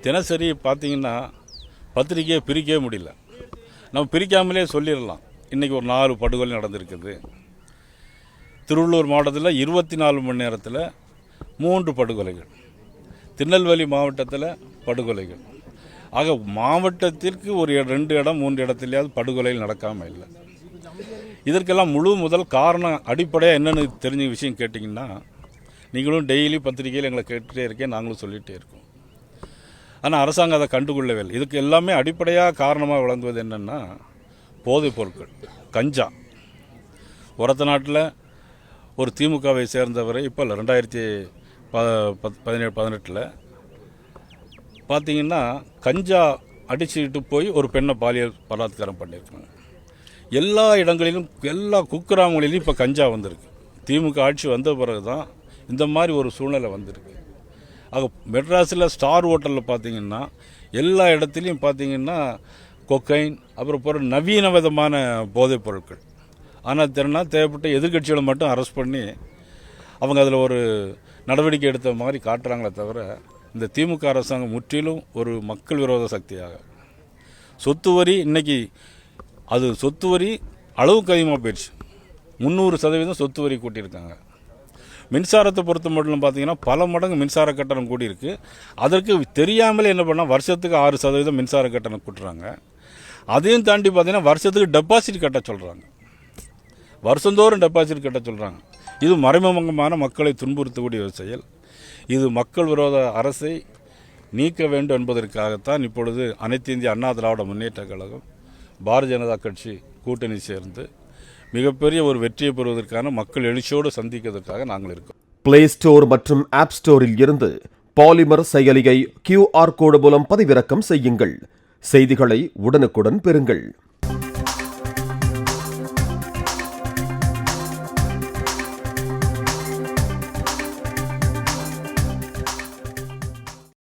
தினசரி பார்த்தீங்கன்னா பத்திரிக்கையை பிரிக்கவே முடியல. நம்ம பிரிக்காமலே சொல்லிடலாம். இன்றைக்கி ஒரு 4 படுகொலை நடந்திருக்குது. திருவள்ளூர் மாவட்டத்தில் 24 மணி நேரத்தில் 3 படுகொலைகள், திருநெல்வேலி மாவட்டத்தில் படுகொலைகள். ஆக மாவட்டத்திற்கு ஒரு 2 இடம் 3 இடத்துலையாவது படுகொலைகள் நடக்காமல் இல்லை. இதற்கெல்லாம் முழு முதல் காரணம் அடிப்படையாக என்னென்னு தெரிஞ்ச விஷயம் கேட்டிங்கன்னா, நீங்களும் டெய்லி பத்திரிகையில் எங்களை கேட்டுகிட்டே இருக்கேன், நாங்களும் சொல்லிகிட்டே இருக்கோம். ஆனால் அரசாங்கம் அதை கண்டுகொள்ளவே இல்லை. இதுக்கு எல்லாமே அடிப்படையாக காரணமாக விளங்குவது என்னென்னா போதைப் பொருட்கள். கஞ்சா ஒரத்த நாட்டில் ஒரு திமுகவை சேர்ந்தவரை இப்போ 2017-18 பார்த்தீங்கன்னா கஞ்சா அடிச்சுக்கிட்டு போய் ஒரு பெண்ணை பாலியல் பலாத்காரம் பண்ணியிருக்காங்க. எல்லா இடங்களிலும் எல்லா குக்கிராமங்களிலும் இப்போ கஞ்சா வந்திருக்கு. திமுக ஆட்சி வந்த பிறகு தான் இந்த மாதிரி ஒரு சூழ்நிலை வந்திருக்கு. ஆக மெட்ராஸில் ஸ்டார் ஹோட்டலில் பார்த்தீங்கன்னா எல்லா இடத்துலையும் பார்த்தீங்கன்னா கொக்கைன், அப்புறம் போகிற நவீன விதமான போதைப் பொருட்கள். ஆனால் தேவைப்பட்ட எதிர்கட்சிகளை மட்டும் அரெஸ்ட் பண்ணி அவங்க அதில் ஒரு நடவடிக்கை எடுத்த மாதிரி காட்டுறாங்களே தவிர, இந்த திமுக அரசாங்கம் முற்றிலும் ஒரு மக்கள் விரோத சக்தியாக. சொத்து வரி இன்றைக்கி அது சொத்து வரி அளவுக்கு அதிகமாக போயிடுச்சு. 300% சொத்து வரி கூட்டியிருக்காங்க. மின்சாரத்தை பொறுத்த மட்டும் பார்த்தீங்கன்னா பல மடங்கு மின்சார கட்டணம் கூடியிருக்கு. அதற்கு தெரியாமலே என்ன பண்ணால் வருஷத்துக்கு 6% மின்சார கட்டணம் கூட்டுறாங்க. அதையும் தாண்டி பார்த்தீங்கன்னா வருஷத்துக்கு டெபாசிட் கட்ட சொல்கிறாங்க. வருஷந்தோறும் டெபாசிட் கட்ட சொல்கிறாங்க. இது மறைமுகமான மக்களை துன்புறுத்தக்கூடிய ஒரு செயல். இது மக்கள் விரோத அரசை நீக்க வேண்டும் என்பதற்காகத்தான் இப்பொழுது அனைத்து இந்திய அண்ணா திராவிட முன்னேற்ற கழகம், பாரதிய ஜனதா கட்சி கூட்டணி சேர்ந்து மிகப்பெரிய ஒரு வெற்றியை பெறுவதற்கான மக்கள் எழுச்சியோடு சந்திக்கிறதுக்காக நாங்கள் இருக்கோம். பிளே ஸ்டோர் மற்றும் ஆப் ஸ்டோரில் இருந்து பாலிமர் செயலியை QR கோடு மூலம் பதிவிறக்கம் செய்யுங்கள். செய்திகளை உடனுக்குடன் பெறுங்கள்.